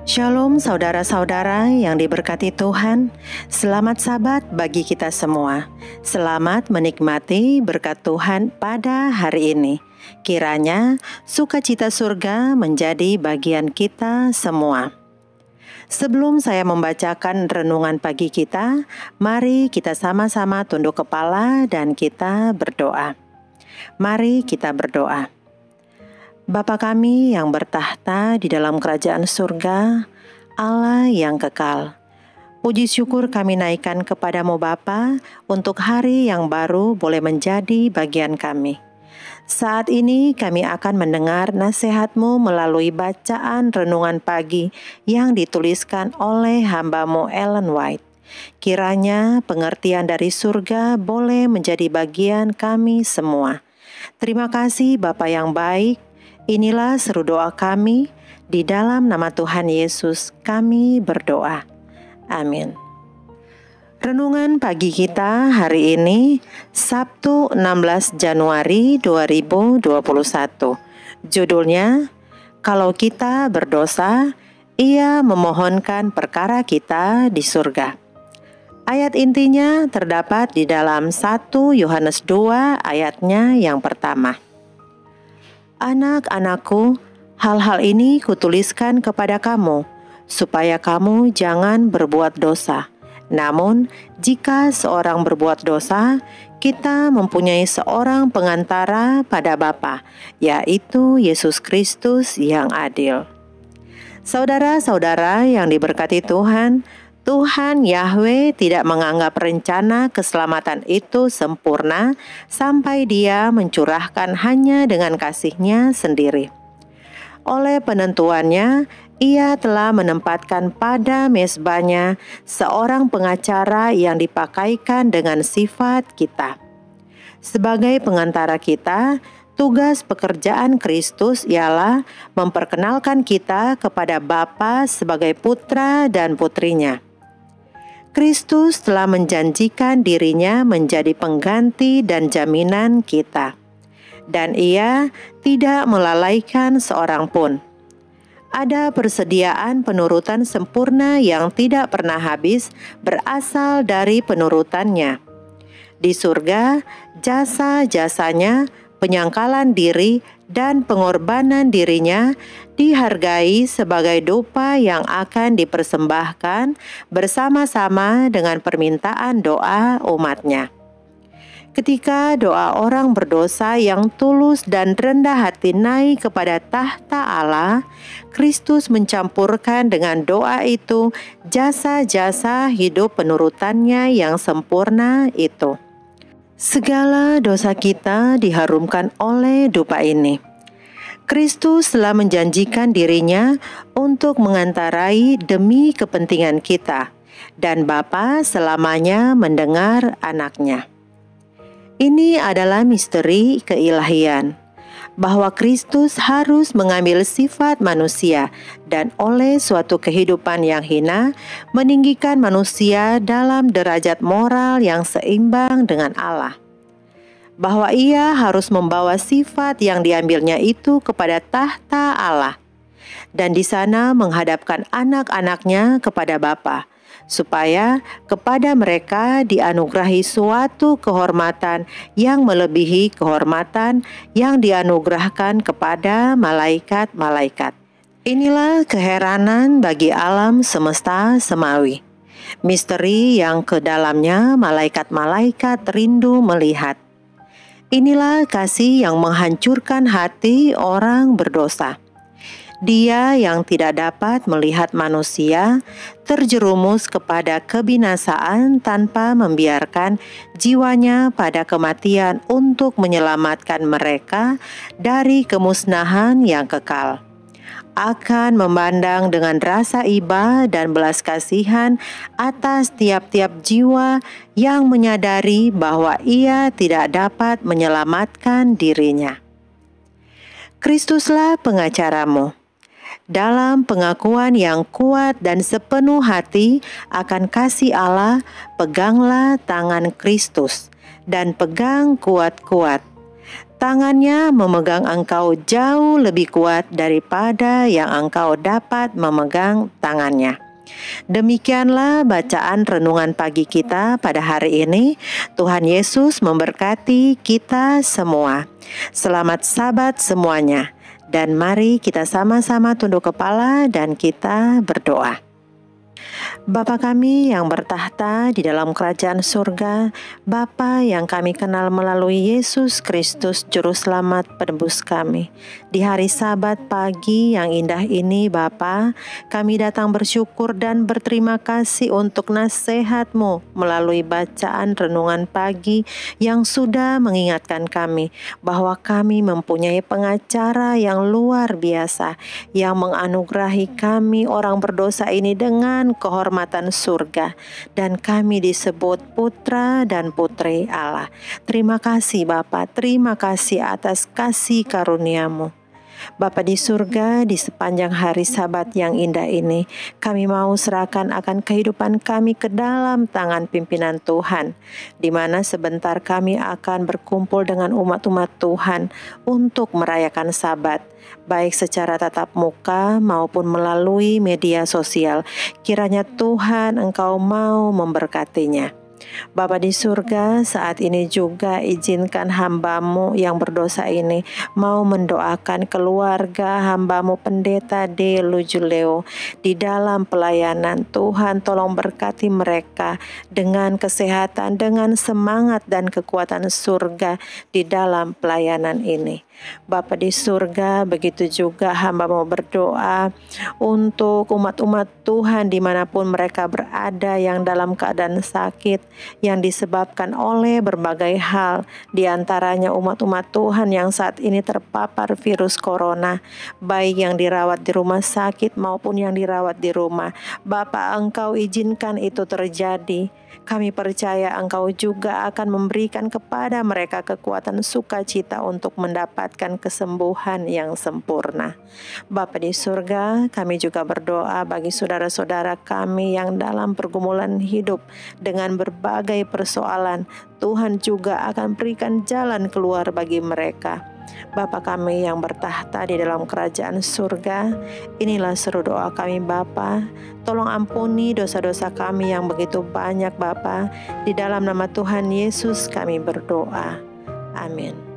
Shalom saudara-saudara yang diberkati Tuhan. Selamat Sabat bagi kita semua. Selamat menikmati berkat Tuhan pada hari ini. Kiranya sukacita surga menjadi bagian kita semua. Sebelum saya membacakan renungan pagi kita, mari kita sama-sama tunduk kepala dan kita berdoa. Mari kita berdoa. Bapa kami yang bertahta di dalam kerajaan surga, Allah yang kekal. Puji syukur kami naikkan kepadamu Bapa untuk hari yang baru boleh menjadi bagian kami. Saat ini kami akan mendengar nasihat-Mu melalui bacaan renungan pagi yang dituliskan oleh hamba-Mu Ellen White. Kiranya pengertian dari surga boleh menjadi bagian kami semua. Terima kasih Bapa yang baik. Inilah seru doa kami, di dalam nama Tuhan Yesus kami berdoa. Amin. Renungan pagi kita hari ini, Sabtu 16 Januari 2021. Judulnya, Kalau Kita Berdosa, Ia Memohonkan Perkara Kita di Surga. Ayat intinya terdapat di dalam 1 Yohanes 2 ayatnya yang pertama. Anak-anakku, hal-hal ini kutuliskan kepada kamu, supaya kamu jangan berbuat dosa. Namun, jika seorang berbuat dosa, kita mempunyai seorang pengantara pada Bapa, yaitu Yesus Kristus yang adil. Saudara-saudara yang diberkati Tuhan, Tuhan Yahweh tidak menganggap rencana keselamatan itu sempurna sampai Dia mencurahkan hanya dengan kasih-Nya sendiri. Oleh penentuannya, Ia telah menempatkan pada mezbahnya seorang pengacara yang dipakaikan dengan sifat kita. Sebagai pengantara kita, tugas pekerjaan Kristus ialah memperkenalkan kita kepada Bapa sebagai putra dan putrinya. Kristus telah menjanjikan dirinya menjadi pengganti dan jaminan kita. Dan Ia tidak melalaikan seorang pun. Ada persediaan penurutan sempurna yang tidak pernah habis berasal dari penurutannya. Di surga, jasa-jasanya, penyangkalan diri, dan pengorbanan dirinya dihargai sebagai dupa yang akan dipersembahkan bersama-sama dengan permintaan doa umatnya. Ketika doa orang berdosa yang tulus dan rendah hati naik kepada tahta Allah, Kristus mencampurkan dengan doa itu jasa-jasa hidup penurutannya yang sempurna itu. Segala dosa kita diharumkan oleh dupa ini. Kristus telah menjanjikan dirinya untuk mengantarai demi kepentingan kita, dan Bapa selamanya mendengar anaknya. Ini adalah misteri keilahian, bahwa Kristus harus mengambil sifat manusia dan oleh suatu kehidupan yang hina meninggikan manusia dalam derajat moral yang seimbang dengan Allah. Bahwa Ia harus membawa sifat yang diambilnya itu kepada tahta Allah dan di sana menghadapkan anak-anaknya kepada Bapa, supaya kepada mereka dianugerahi suatu kehormatan yang melebihi kehormatan yang dianugerahkan kepada malaikat-malaikat. Inilah keheranan bagi alam semesta semawi, misteri yang ke dalamnya malaikat-malaikat rindu melihat. Inilah kasih yang menghancurkan hati orang berdosa. Dia yang tidak dapat melihat manusia terjerumus kepada kebinasaan tanpa membiarkan jiwanya pada kematian untuk menyelamatkan mereka dari kemusnahan yang kekal. Akan memandang dengan rasa iba dan belas kasihan atas tiap-tiap jiwa yang menyadari bahwa ia tidak dapat menyelamatkan dirinya. Kristuslah pengacaramu. Dalam pengakuan yang kuat dan sepenuh hati akan kasih Allah, peganglah tangan Kristus dan pegang kuat-kuat. Tangannya memegang engkau jauh lebih kuat daripada yang engkau dapat memegang tangannya. Demikianlah bacaan renungan pagi kita pada hari ini. Tuhan Yesus memberkati kita semua. Selamat Sabat semuanya. Dan mari kita sama-sama tunduk kepala dan kita berdoa. Bapa kami yang bertahta di dalam kerajaan surga, Bapa yang kami kenal melalui Yesus Kristus Juru Selamat penebus kami. Di hari Sabat pagi yang indah ini Bapa, kami datang bersyukur dan berterima kasih untuk nasihat-Mu melalui bacaan renungan pagi yang sudah mengingatkan kami bahwa kami mempunyai pengacara yang luar biasa yang menganugerahi kami orang berdosa ini dengan kehormatan surga, dan kami disebut putra dan putri Allah. Terima kasih Bapa, terima kasih atas kasih karunia-Mu. Bapa di surga, di sepanjang hari Sabat yang indah ini, kami mau serahkan akan kehidupan kami ke dalam tangan pimpinan Tuhan, di mana sebentar kami akan berkumpul dengan umat-umat Tuhan untuk merayakan Sabat, baik secara tatap muka maupun melalui media sosial. Kiranya Tuhan Engkau mau memberkatinya. Bapa di surga, saat ini juga izinkan hamba-Mu yang berdosa ini mau mendoakan keluarga hamba-Mu Pendeta D. Lujuleo di dalam pelayanan. Tuhan tolong berkati mereka dengan kesehatan, dengan semangat dan kekuatan surga di dalam pelayanan ini. Bapa di surga, begitu juga hamba-Mu berdoa untuk umat-umat Tuhan dimanapun mereka berada yang dalam keadaan sakit yang disebabkan oleh berbagai hal, diantaranya umat-umat Tuhan yang saat ini terpapar virus corona, baik yang dirawat di rumah sakit maupun yang dirawat di rumah. Bapa, Engkau izinkan itu terjadi. Kami percaya Engkau juga akan memberikan kepada mereka kekuatan sukacita untuk mendapatkan kesembuhan yang sempurna. Bapa di surga, kami juga berdoa bagi saudara-saudara kami yang dalam pergumulan hidup dengan berbagai persoalan. Tuhan juga akan berikan jalan keluar bagi mereka. Bapa kami yang bertahta di dalam kerajaan surga, inilah seru doa kami Bapa. Tolong ampuni dosa-dosa kami yang begitu banyak Bapa. Di dalam nama Tuhan Yesus kami berdoa. Amin.